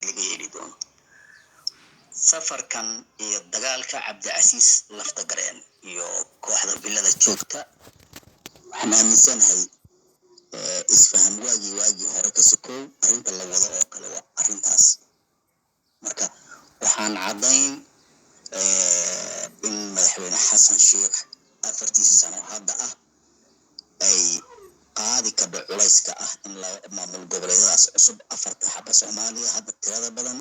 laga heli doono safarkan iyo dagaalka Cabdicasiis lafta gareen iyo kooxda villada joogta waxaan aaminsanahay isfaham waagii hore ka sokow arrinta la wado oo kale waa arrintaas marka waxaan cadayn in madaxweyne xasan sheekh 40 sano hadda ah ay qaadi ka culayska ah in la maamul goboleedaas cusub 4 xaba Soomaaliya hadda tirada badan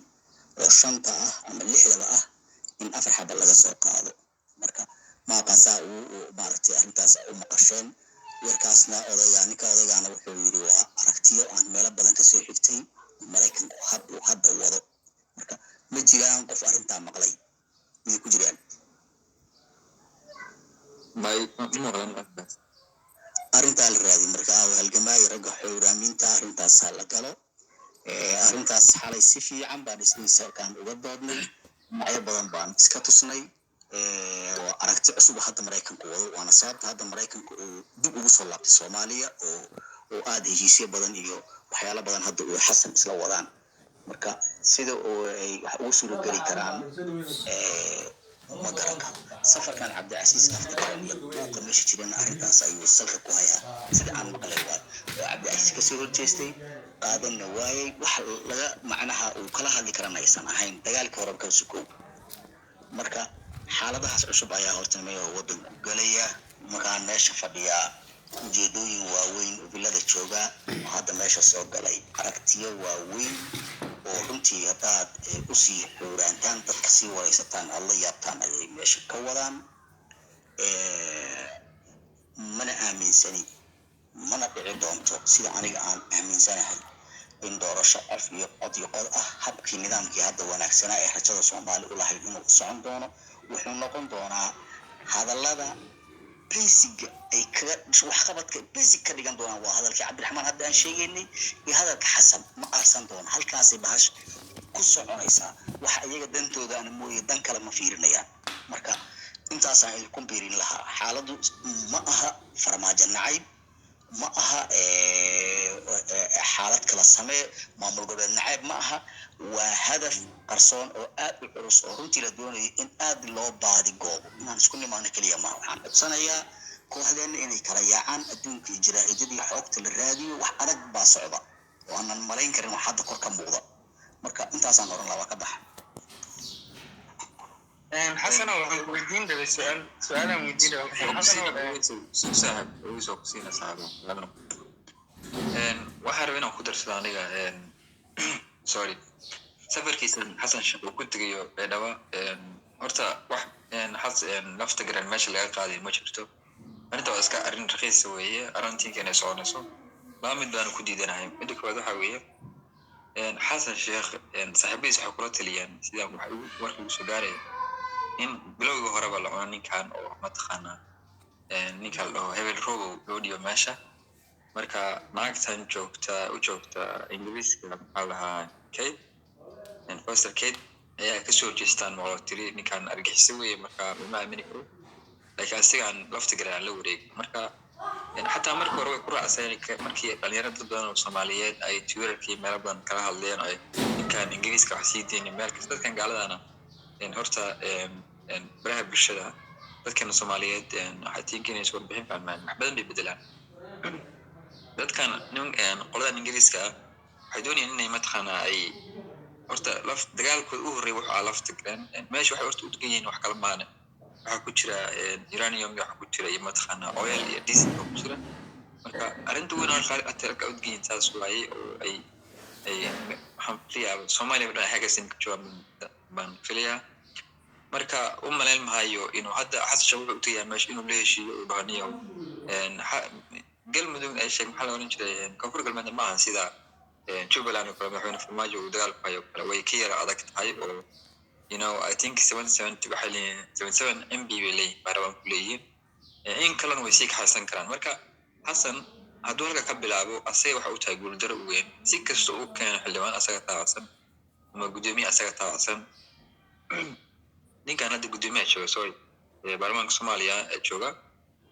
oo 5 ah ama 6 ah in 4 xaba laga soo qaado marka ma qasa uu maartay arrintaas u maqasheen warkaasna odaygaana wuxuu yiri waa aragtiyo aan meel badan ka soo xigtay Mareykanku hadda wado marka ma jiraan qof arrinta maqlay iyo ku jiraan arrinta la raadi marka halgamay rag xawraaminta arrintaas la galo arrintaas xalay si fiican baan ismiisa kan uga doodnay macay badan baan iska tusnay aragti cusub hadda Mareykanku wado waana sababta hadda Mareykanku uu dib ugu soo laabtay Soomaaliya oo aad heshiisyo badan iyo waxyaalo badan hadda uu xasan isla wadaan marka sida ay wax ugu soo gali karaan magaranka safarkan Cabdicasiis lafta gareen iyo uu meesha jireen arrintaas ayuu salka ku hayaa sida aan maqlay waa Cabdicasiis ka soo horjeestay qaadanna waayay wax laga macnaha uu kala hadli karanaysan ahayn dagaalka hore ka sukow marka xaaladahaas cusub ayaa hortameeyo wadanku galaya markaan meesha fadhiya ujeedooyin waaweyn oo villada jooga hadda meesha soo galay aragtiyo waaweyn oo runtii hadaad u sii xuraantaan dadka sii waraysataan alla yaabtaan ay meesha ka wadaan mana aaminsani mana dhici doonto sida aniga aan aaminsanahay in doorasho af iyo cod ah habkii nidaamkii hadda wanaagsanaa ee rajada Soomaali u lahayd inuu socon doono wuxuu noqon doonaa hadallada basic ay kaga wax qabadka basic ka dhigan doonaa waa hadalkii Cabdiraxmaan hadda aan sheegaynay iyo hadalka Xasan ma arsan doono halkaas bahash ku soconaysa wax iyaga dantooda aan mooyay dan kale ma fiirinayaan marka intaas ay ku biirin lahaa xaaladu ma aha farmaajo nacayb ma aha xaalad kala samee maamul goboleed nacayb ma aha waa hadaf qarsoon oo aad u culus oo runtii la doonayo in aad loo baadi goobo inaan isku nimaano kaliya ma waxaan codsanayaa kooxdeena inay kala yaacaan adduunka ijraa'idii xogta la raadiyo wax adag baa socda oo aan malayn karin wax hadda kor ka muuqda marka intaasaan oran lahaa ka bax حسن ويدين ده سؤال ويدين حسن صاحب ويسوق سينا صاحب waxaan rabaa inaan ku darsado aniga sorry safarkiisa xasan sheekh uu ku tagayo beedhawa horta wax lafta gareen meesha laga qaaday ma jirto arrinta waa iska arrin raqiis weeye arrintii inay soconayso laba mid baan ku diidanahay midda koowaad waxa weeye xasan sheekh saaxiibadiisa waxay kula taliyeen sidaan wax warkii soo gaaray in bilowga horeba la cunay ninkan oo mataqaana ninka loo hebel rogo loo dhiyo meesha marka naagtan joogta Ingiriiska maxaa lahaa Kate and Foster Kate ayaa ka soo jeestaan oo tiri ninkan argixisay weeye marka ma aamini karo laakiin asigaan lafta garaan la wareeg marka xataa markii hore way ku raacsan markii dhalinyarada badan oo Soomaaliyeed ay Twitterkii meel badan kala hadleen ay ninkan Ingiriiska wax sii deeyeen meel kasta dadkan gaaladana horta baraha bulshada dadkan Soomaaliyeed waxay tiinkinayso warbixin fahmaan wax badan bay bedelaan dadkan qolada Ingiriiska waxay doonayaan inay mataqaana ay horta dagaalkooda u horeeyay waxa lafta garan meesha waxay horta u degan wax kala maana waxa ku jira uranium waxa ku jira mataqaana oil iyo diesel ku jira marka arrintu weyn oo qaar atarka u degan taas waayay oo ay waxaan filayaa Soomaaliya waxay hagaagsan ku jawaab baan filayaa marka umaleyn maayo inuu hadda xasasho wuxuu u tagay meesha inuu leeshiyo u baahniyo galmudug ay sheeg maxaa la oran jiray koonfur galbeed ma aha sida Jubaland oo kale madaxweyne Farmaajo uu dagaal ku hayo kale way ka yara adag tahay oo I think 77 waxa leeyahay 77 MB bay baraban ku leeyihiin in kalena way sii kaxaysan karaan marka xasan hadduu halka ka bilaabo asay waxa uu tahay guuldaro weyn si kasta uu keenay xildhibaan asaga taabsan ama gudoomiye asaga taabsan ninkan hadda gudoomiye jooga sorry baarlamaanka Soomaaliya jooga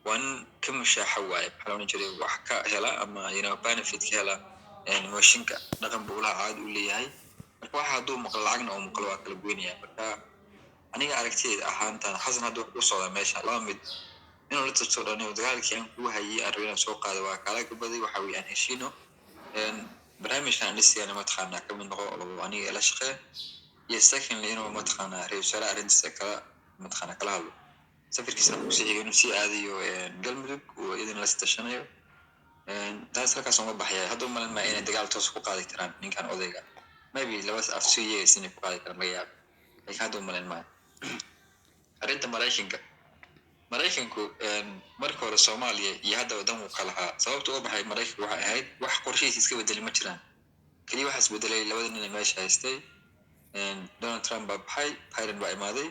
wan ka mushaaxa waay xalon jiray wax ka hela ama benefit ka hela mooshinka dhaqan buulaha aad u leeyahay marka waxa hadduu maqlo lacagna oo maqlo waa kala goynaya. Marka aniga aragtiyada ahaantan xasan hadduu u socdaa meesha laba mid inuu la tabto dhaniyo dagaalkii aan ku hayay arrin soo qaado waa kala gabaday waxa weeyaan heshiino barnaamijkan dhisayna mataqaanaa ka mid noqo oo aniga la shaqeeyo iyo secondly inuu mataqaanaa reesala arrintiisa kala mataqaanaa kala hadlo safarkiisa uu si xiga inuu si aadayo galmudug oo idin la istashanayo taas halkaas uma baxaya hadduu malin ma inay dagaal toos ku qaadi karaan ninkan odayga maybe labas afsiye inay ku qaadi karaan laga yaabo laakiin hadduu malin ma arrinta maraykanku marka hore Soomaaliya iyo hadda wadan uu kala ahaa sababta uu baxay maraykanku waxay ahayd wax qorshihiisa iska bedeli ma jiraan kaliya waxa isbedelay labada nin ee meesha haystay Donald Trump baxay Biden baa imaaday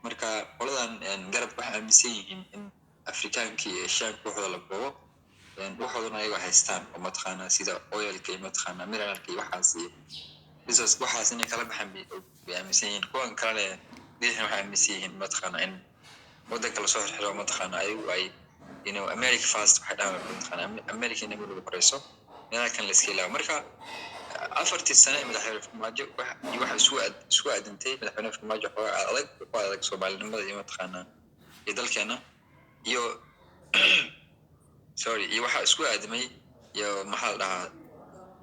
marka qoladan garab waxa aaminsan yihiin in Afrikaanka iyo Asiaanka waxooda la boobo waxoodana ayaga haystaan oo mataqaanaa sida oilka iyo mataqaanaa mineralka iyo waxaas inay kala baxaan bay aaminsan yihiin kuwan kale waxay aaminsan yihiin mataqaanaa in wadanka la soo xiro mataqaanaa ayagu ay America first waxay dhahaan mataqaanaa America inay ugu horeyso meelahan la iska ilaawo marka afartii sano ee madaxweyne Farmaajo waxa isku aadintay madaxweyne Farmaajo oo adag Soomaalinimada iyo mataqaanaa iyo dalkeena iyo iyo waxa isku aadamay iyo maxal dhahaa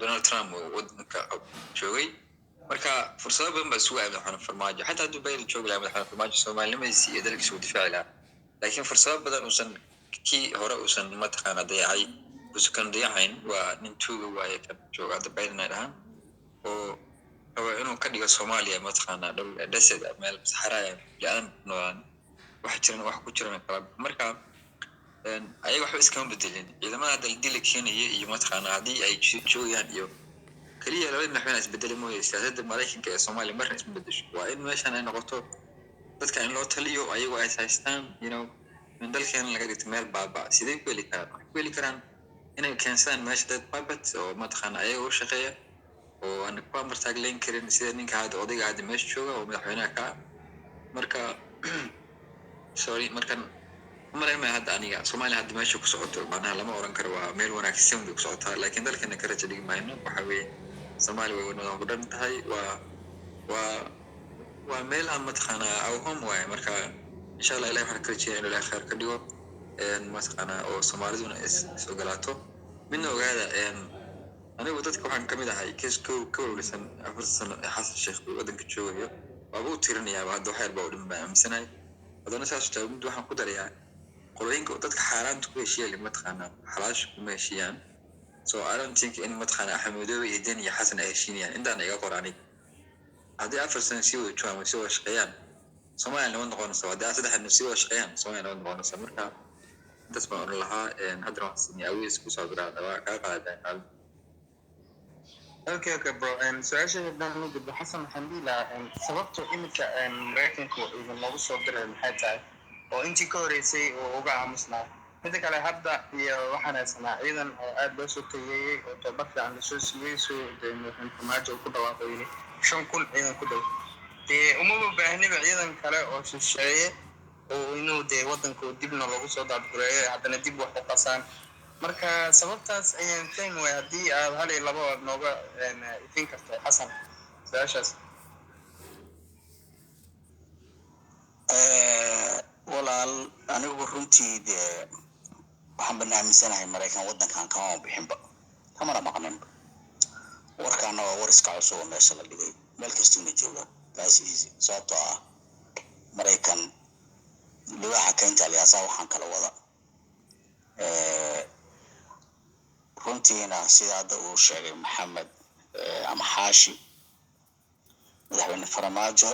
Donald Trump oo wadanka joogay marka fursado badan baa isku aaday madaxweyne Farmaajo xataa hadduu Biden joogo lahaa madaxweyne Farmaajo Soomaalinimadiisa iyo dalkiisa uu difaaci lahaa laakiin fursado badan uusan kii hore uusan mataqaanaa dayacay uusan dayacayn waa nin tuuga waaye ka jooga hadda Biden ay dhahaan oo rabo inuu ka dhigo Soomaaliya mataqaanaa dhul desert meel saxaraaya laan noolaan wax ku jirana kala marka ayaga waxba iskama bedelin ciidamada dal Kenya iyo mataqaanaa haddii ay joogaan iyo kaliya laba madaxweyne isbedel mooyay siyaasadda Mareykanka ee Soomaaliya marna isma bedesho waa in meeshan ay noqoto dadka in loo taliyo ayagu ay haystaan in dalkeena laga dhigto meel baaba sidee ku heli karaan inay keensadaan meesha dad baabad oo mataqaanaa ayaga u shaqeeya oo aan ku amartaagleen karin sida ninka hadda odayga hadda meesha jooga oo madaxweynaha ka marka markan marayma hadda aniga Soomaaliya hadda meesha ku socoto macnaha lama oran karo waa meel wanaagsan oo ku socotaa laakiin dalkeena ka rajo dhigi mayno waxa weeye Soomaaliya way wadada ku dhan tahay waa meel aan mataqaanaa aw home way marka insha Allah Ilaahay waxa ka jeeyaa inuu Ilaahay khayr ka dhigo mataqaanaa oo Soomaaliduna soo galaato midna ogaada anigu dadka waxaan kamid ahay keesko ka walisan afarsan xasan sheekh wadanka joogayo waa uu tirinayaa hadda wax yar baa u dhimbaa aaminsanay wadana saas mid waxaan ku darayaa qolooyinka dadka xaaraanta ku heshiiyay mataqaanaa xalaash kuma heshiiyaan so I don't think in mataqaanaa Axmedow iyo Dan iyo Xasan ay heshiinayaan intaan iga qoraanay haddii afarsan si wada joogaan si wada shaqeeyaan Soomaaliya ma noqonayso haddii saddex si wada shaqeeyaan Soomaaliya ma noqonayso marka intaas baan oran lahaa hadda waxaan sinay awees ku soo diraa dawaa ka qaadaan Okay, bro. Su'aasha haddaan u gudbo Xasan waxaan dhihi lahaa sababta imika Mareykanku idin loogu soo diray maxay tahay oo intii ka horeysay oo uga aamusnaa midda kale hadda iyo waxaan haysanaa ciidan oo aad loo soo tayeeyey oo tababar fiican lasoo siiyey soo madaxweyne Farmaajo ku dhawaaqay 5,000 ciidan ku dhow uma baahnida ciidan kale oo shisheeye oo inuu wadanka dibna loogu soo daadgureeyo haddana dib wax u qasaan marka sababtaas ayaan fahmi waayay haddii aad hal iyo laba nooga ifin karto Xasan su'aashaas walaal anigu runtii waxaan barnaamijsanahay Mareykan wadankan kama bixinba kamana maqnaynba warkaana waa war iska cusub oo meesha la dhigay meel kasta ma jooga taas sababtoo ah Mareykan liwaxa keenta liyaasa waxaan kala wada runtiina sida hadda uu sheegay Maxamed ama Xaashi madaxweyne Farmaajo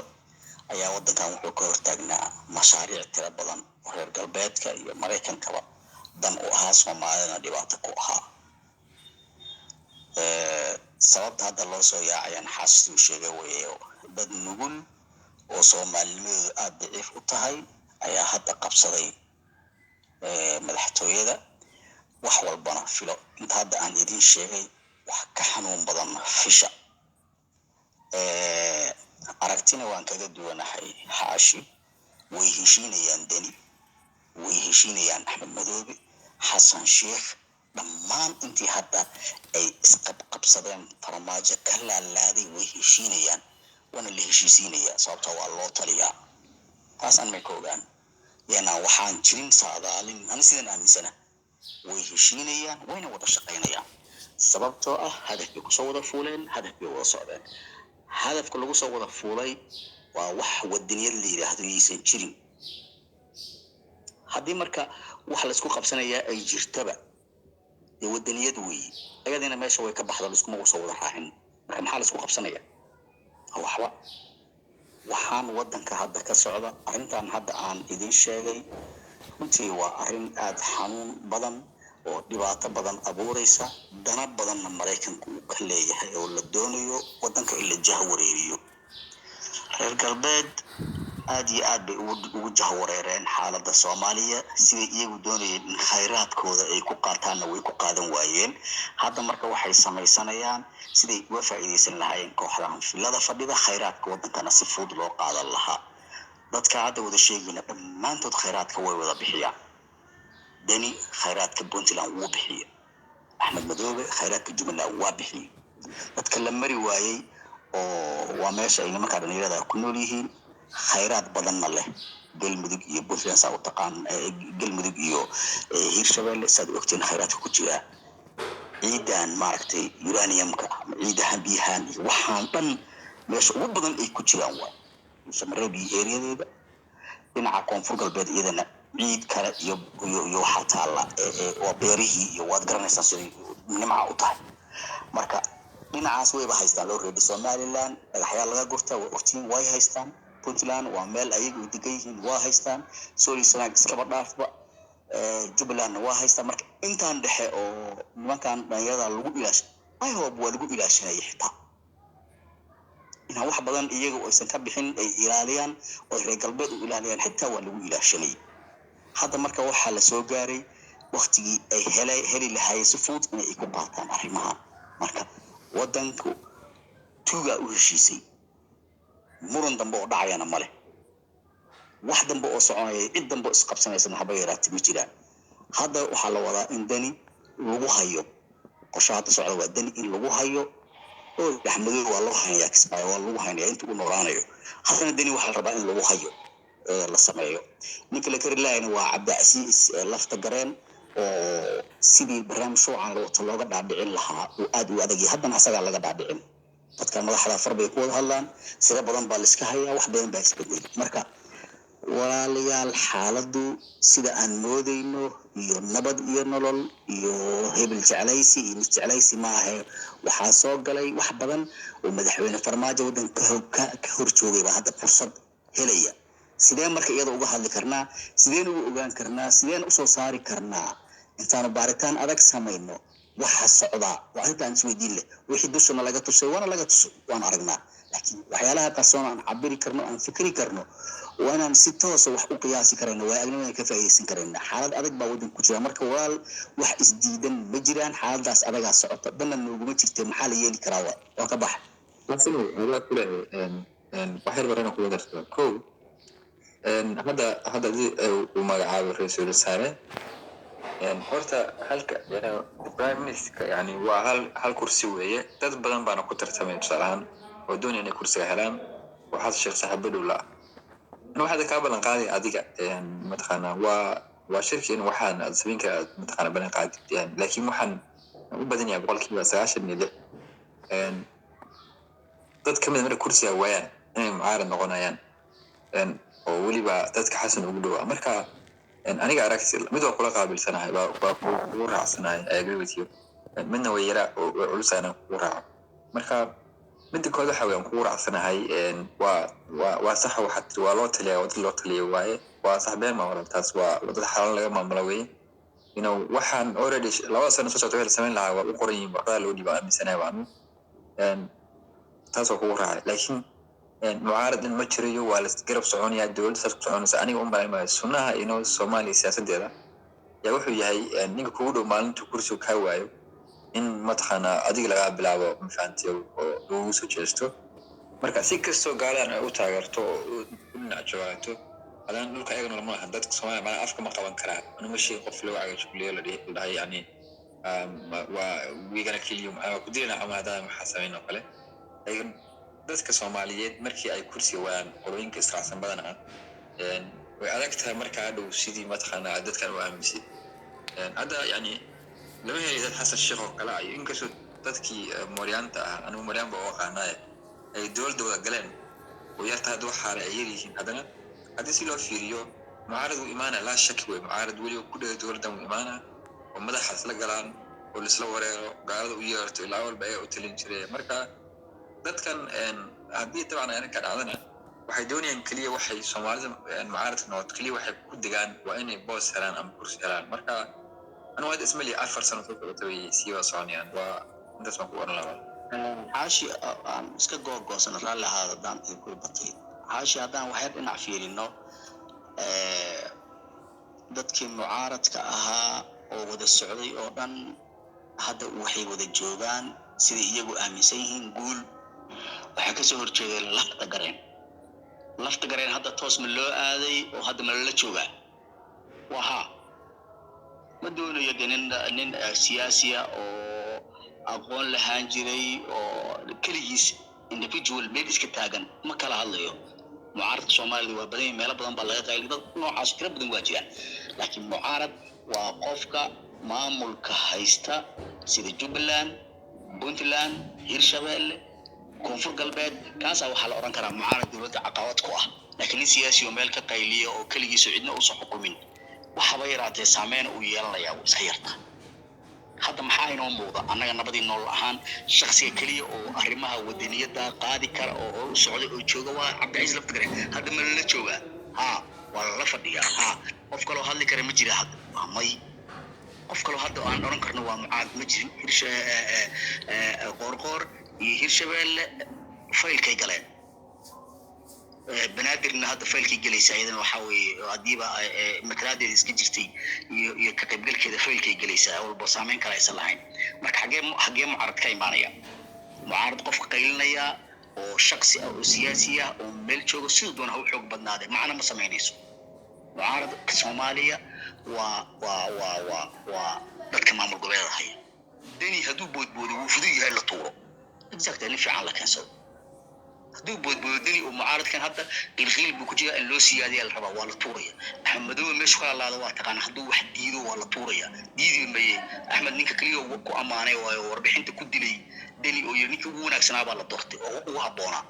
ayaa wadankan wuxuu ka hortaagnaa mashaariic tiro badan oo reer galbeedka iyo Mareykankaba dan u ahaa Soomaalina dhibaato ku ahaa sababta hadda loo soo yaacayaan Xaashi uu sheegay weeyo dad nugul oo Soomaalinimadu aad daciif u tahay ayaa hadda qabsaday madaxtooyada wax walbana filo inta hadda aan idin sheegay wax ka xanuun badan fisha aragtina waan kaga duwanahay Xaashi way heshiinayaan Dani way heshiinayaan Axmed Madoobe Xasan Sheekh dhammaan intii hadda ay isqabqabsadeen farmaajo ka laalaaday way heshiinayaan, waana la heshiisiinayaa sababtoo waa loo taliyaa. taasaan may ka ogaan waxaan jirin saadaalin ani sidan aaminsana way heshiinayaan wayna wada shaqaynayaan sababtoo ah hadaf bay kusoo wada fuuleen, hadaf bay wada socdeen. hadafka lagu soo wada fuulay waa wax wadaniyad la yidhaahdo yaysan jirin. haddii marka wax laisku qabsanayaa ay jirtaba dee wadaniyad weeye, ayadiina meesha way ka baxda, laiskuma soo wada raacin. marka maxaa laisku qabsanaya? waxba waxaan wadanka hadda ka socda, arrintan hadda aan idin sheegay runtii waa arrin aada xanuun badan oo dhibaato badan abuureysa, dana badanna maraykanku uu ka leeyahay oo la doonayo wadanka in la jahwareeriyo. reer galbeed aada iyo aad bay ugu jahwareereen xaaladda soomaaliya, siday iyagu doonayeen in khayraadkooda ay ku qaataanna way ku qaadan waayeen. hadda marka waxay samaysanayaan siday uga faa'iidaysan lahaayeen kooxdahan filada fadhida, khayraadka wadankana si fudud loo qaadan lahaa. dadka hadda wada sheegayna dhammaantood khayraadka way wada bixiyaan. deni khayraadka puntland wuu bixiye, axmed madoobe khayraadka jubbaland waa bixiye. dadka la mari waayey oo waa meesha ay nimankaa dhalinyarada ku nool yihiin, khayraad badanna leh. galmudug iyo puntland saa u taqaan, galmudug iyo hiirshabelle saad ogteen khayraadka ku jiraa. ciidan maaragtay uraniumka ama ciidahan biyahan iyo waxaan dhan meesha ugu badan ay ku jiraan waa samareeb iyo ereyadeeda. dhinaca koonfur galbeed iyadana ciid kale iyo waxaa taalla waa beerihii iyo waad garanaysaa siday nimca u tahay. marka dhinacaas wayba haystaan loo reedi. somaliland dhagaxyaa laga gurtaa waa ogtiin way haystaan. puntland waa meel ayagu degan yihiin waa haystaan. solisanaag iskaba dhaafba. jubbalandna waa haystaan. marka intaan dhexe oo nimankan dhalinyarada lagu ilaasha ayhoob waa lagu ilaashanaya xitaa inaan wax badan iyaga aysan ka bixin ay ilaaliyaan oo reer galbeed u ilaaliyaan xitaa waa lagu ilaashanayay. hadda marka waxaa la soo gaaray waktigii ay heli lahaayeen si fudud inay ku qaataan arrimaha. marka wadanku tuugaa u heshiisay, muran dambe oo dhacayana male, wax dambe oo soconaya cid dambe oo isqabsanaysana haba yaraatay ma jiraan. hadda waxaa la wadaa in deni lagu hayo, qorshe hadda socda waa deni in lagu hayo oo axmedow waa loo haynayaa kismaayo waa lagu haynayaa inta uu noolaanayo. haddana deni waxaa la rabaa in lagu hayo la sameeyo. ninka la kari laayana waa cabdicasiis lafta gareen oo sidii barnaamij shuucan looga dhaadhicin lahaa uu aada u adagyahay. haddana asagaa laga dhaadhicin. dadkan madaxda far bay ku wada hadlaan, sida badan baa laiska hayaa, wax badan baa isbedel. marka walaalayaal xaaladdu sida aan moodayno iyo nabad iyo nolol iyo hebel jeclaysi iyo misjeclaysi maahe, waxaa soo galay wax badan oo madaxweyne farmaajo wadanka ka hor joogay baa hadda fursad helaya. sideen marka iyada uga hadli karnaa, sideen ugu ogaan karnaa, sideen usoo saari karnaa intaanu baaritaan adag samayno waxa socdaa. waa arrintaan isweydiin leh. wixii dushana laga tusay waana laga tusay waan aragnaa, laakiin waxyaalaha qarsoon aan cabiri karno aan fikri karno waa inaan si toosa wax u qiyaasi karayno, waa agnimadan ka faa'iidaysan karayna. xaalad adag baa wadanka ku jira. marka walaal wax isdiidan ma jiraan, xaaladaas adagaa socota, dhanna nooguma jirtee maxaa la yeeli karaa waa ka baxa. waxyar barana kuga darta kow hadda uu magacaabo ra-iisul wasaare horta halka prime minister yani waa hal kursi weeye. dad badan baana ku tartamay tusaalahaan oo doonaya inay kursiga helaan. waxaad sheekh saaxiibadhow la waxaad kaa ballan qaaday adiga mataqaanaa waa shirki in waxaan aad sameyn kara aad mataqaanaa ballan qaadid laakiin waxaan u badan yahay 96% dad kamid marka kursiga waayaan inay mucaarad noqonayaan oo weliba dadka xasan ugu dhowaa. marka aniga aragti mid waa kula qaabilsanahay waa kugu raacsanahay I agree with you. midna way yara oo culusana kugu raaco. marka midda kood waxa weeyaan kugu raacsanahay waa sax waxa tiri waa loo taliyaa wadada loo taliyo waaye waa sax been ma wala taas waa wadada xalan laga maamulo weeye. waxaan already 2 sano soo socday sameyn lahaa waa u qoran yihiin warqada loo dhiibaa amisanahay waanu taas oo kugu raacay. laakiin mucaarad in ma jirayo waa la garab soconayaa dowladda saas ku soconaysa. aniga un baa sunnaha Soomaaliya siyaasadeeda yaa wuxuu yahay ninka kugu dhow maalinta kursiga ka waayo in mataqaanaa adiga laga bilaabo mafahantiyo oo lagu soo jeesto. marka si kastoo gaalaan ay u taageerto oo dhinac joogto hadaan dhulka ayagana lama lahan dadka Soomaaliya ma afka ma qaban karaan. anuma shay qof loo cagajiyo la dhahay yani we're gonna kill you ku dilina ama hadaan maxaa sameynoo kale laakiin dadka Soomaaliyeed markii ay kursi waayaan qolooyinka israacsan badan way adag tahay marka hadhow sidii mataqaanaa dadkan u aaminsan hadda yani lama heli dad Xasan Sheekh oo kale ay inkastoo dadkii Mooriyaanta ah anigu Mooriyaan baa waqaanay ay dowladda galeen oo yarta hadda waxa ay yihiin haddana haddii si loo fiiriyo mucaarad uu imaana la shaki way mucaarad wali ku dhaw dowladda uu imaana oo madaxaas la galaan oo isla wareero gaalada u yeerto ilaa walba ay u talin jireen marka dadkan haddii tabaan ay ka dhacdana waxay doonayaan kaliya waxay Soomaalida mucaaradka noqdo kaliya waxay ku digaan waa inay boos helaan ama kursi helaan marka أنا واحد اسمه لي 10 سنة توي سيوا صانيان وأنت اسمه كون لا عاشي أنا إسكا جوجو أنا رالي هذا دان يقول بطيء عاشي هذا واحد إن عفير إنه dadkii mucaaradka ahaa oo wada socday oo dhan hadda waxay wada joogaan sida iyagu aaminsan yihiin guul waxa ka soo horjeeday lafta gareen hadda toos ma loo aaday oo hadda ma la joogaa waxa ma doonayo nin siyaasi ah oo aqoon lahaan jiray oo kaligiis individual meel iska taagan ma kala hadlayo mucaaradka Soomaaliya waa badan meel badan baa laga qeylay dad noocaas kala badan waa jiraan laakiin mucaarad waa qofka maamulka haysta sida Jubbaland, Puntland, Hirshabelle, Koonfur Galbeed kaas waxa la oran karaa mucaarad dowladda caqabad ku ah laakiin siyaasi oo meel ka qayliyo oo kaligiis cidna u soo xukumin waxa bay yaraatay saameyn u yeelanaya iska yarta hadda maxaa inoo muuqda annaga nabadii nool ahaan shakhsiga kaliya oo arrimaha wadaniyada qaadi kara oo u socday oo jooga waa Cabdi Lafta Gareen hadda ma la jooga waa la fadhiyaa qof kale oo hadli kara ma jira hadda may qof kale hadda aan oran karno waa mucaad ma jirin qorqor iyo Hirshabelle faylkay galeen banaadirna hadda faylkii galaysa ayadana waxa weeye hadiiba makraadeed iska jirtay iyo ka qaybgalkeeda faylkii galaysa walba saameyn kala aysan lahayn marka xagee mucaarad ka imaanaya mucaarad qof qaylinaya oo shakhsi ah oo siyaasi ah oo meel jooga sidoo doona u xoog badnaaday macna ma sameynayso mucaarad Soomaaliya waa dadka maamul goboleedka haya dani haduu boodboodo wuu fudu yahay la tuuro exactly fiican la kansado haduu boodboodani oo mucaaradkan hadda qilqil buu ku jira in loo siyaadiyo la rabaa waa la tuuraya Axmedow meesha kala laada waa taqaan haduu wax diido waa la tuuraya diidi maye Axmed ninka kaliya uu ku amaanay waayo warbixinta ku dilay dani oo ninka ugu wanaagsanaa baa la doortay oo ugu haboona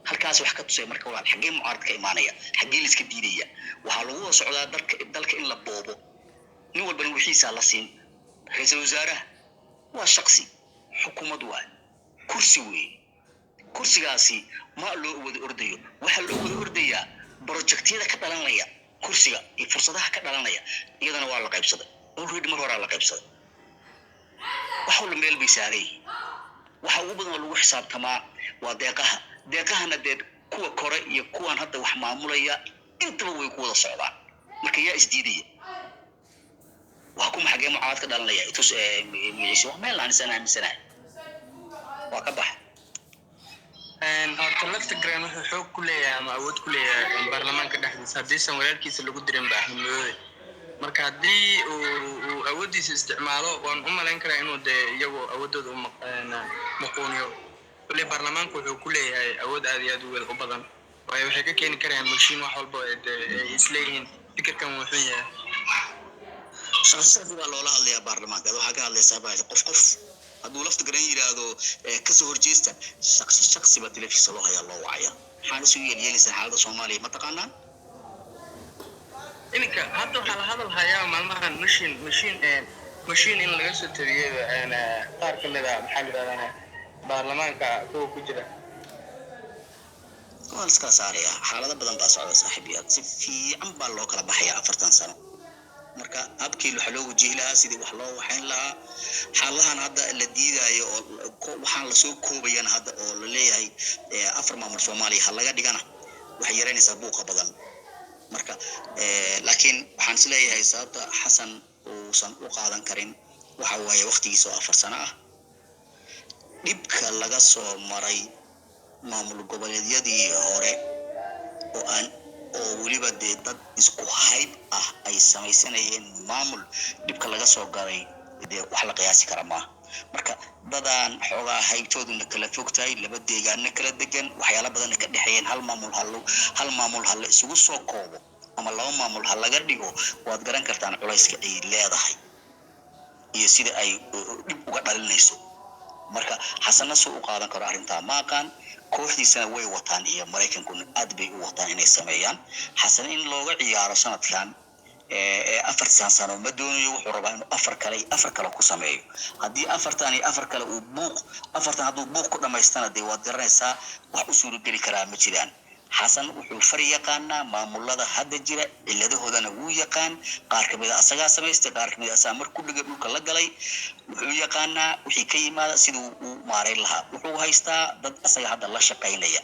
halkaas wax ka tusay marka waa xagee mucaaradka imaanaya xagee la iska diidaya waxa lagu socdaa dalka in la boobo nin walba wixiisa la siin ra'iisul wasaaraha waa shakhsi xukuumad waa kursi weey kursigaasi ma loo wada ordayo waxa loo wada ordayaa projectiyada ka dhalanaya kursiga iyo fursadaha ka dhalanaya iyadana waa la qaybsaday already mar hore la qaybsaday waxa la meel bisaaray waxa ugu badan lagu xisaabtamaa waa deeqahana kuwa kore iyo kuwan hadda wax maamulaya intaba way ku wada socdaan marka yaa isdiidaya waa kuma xagee mucaarad ka dhalanaya itus miisoo meel aan aaminsanay waa ka bax horta Lafta Gareen wuxuu xoog ku leeyahay ama awood ku leeyahay baarlamaanka dhexdiisa haddii san walaalkiisa lagu dirin baa ahmiyooday marka haddii uu awoodiisa isticmaalo waan u malayn karaa inuu iyagu awoodooda u maqooniyo wali baarlamaanku wuxuu ku leeyahay awood aad iyo aad u badan waayo waxay ka keeni karaan mashiin wax walba ay isleeyihiin fikirkan wuxuu yahay shakhsiga loola hadlayaa baarlamaanka waxa ka hadlaysaa qof haduu Lafta Gareen yiraahdo ka soo horjeesta shakhsi ba telefisha loo hayaa loo wacaya waxaan soo yeelaysaa xaalada Soomaaliya ma taqaanaa ininka hadda waxa la hadal hayaa maalmahan mashiin in laga soo tariyo qaar kamid ah maxaa la yiraahdaa baarlamaanka kuwa ku jira waa iska saaraya xaalada badan baa socda saaxiibayaal si fiican baa loo kala baxaya 40 sano marka abkii waxa loo wajihi lahaa sidii wax loo waxayn lahaa xaaladahan hadda la diidayo oo waxaan la soo koobayaan hadda oo la leeyahay afar maamul Soomaaliya hal laga dhigana waxay yareynaysaa buuqa badan marka laakiin waxaan is leeyahay sababta Xasan uusan u qaadan karin waxa waaye waqtigiisa 4 sano ah dibka laga soo maray maamul goboleedyadii hore oo waliba dad isku hayb ah ay samaysanayeen maamul dibka laga soo galay dee wax la qiyaasi kara maaha marka dadaan xoogaa haybtooduna kala fogtahay laba deegaana kala degan waxyaala badanna ka dhexeeyeen hal maamul ha la isugu soo koobo ama laba maamul ha laga dhigo waad garan kartaan culayska ay leedahay iyo sida ay dhib uga dhalinayso marka xasanna soo u qaadan karo arrintaa maaqaan kooxdiisana way wataan iyo maraykankuna aad bay u wataan inay sameeyaan xasan in looga ciyaaro sanadkan 4 sano ma doonayo wuxuu rabaa inuu afar kale ku sameeyo haddii afar kale uu hadduu buuq ku dhamaystana dee waad garanaysaa wax u suurageli karaa ma jiraan xasan wuxuu fari yaqaanaa maamulada hadda jira ciladahoodana wuu yaqaan qaar kamid a asagaa samaystay qaar kamid a asagaa mar ku dhiga dhulka la galay wuxuu yaqaanaa wixii ka yimaada siduu u maareyn lahaa wuxuu haystaa dad asaga hadda la shaqaynaya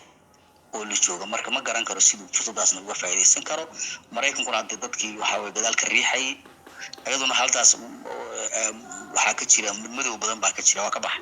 oo la jooga marka ma garan karo siduu fursadaasna uga faa'iidaysan karo maraykankuna hadda dadkii waxaa way gadaalka riixayay ayaduna haltaas waxaa ka jira madow badan baa ka jira waa ka baxa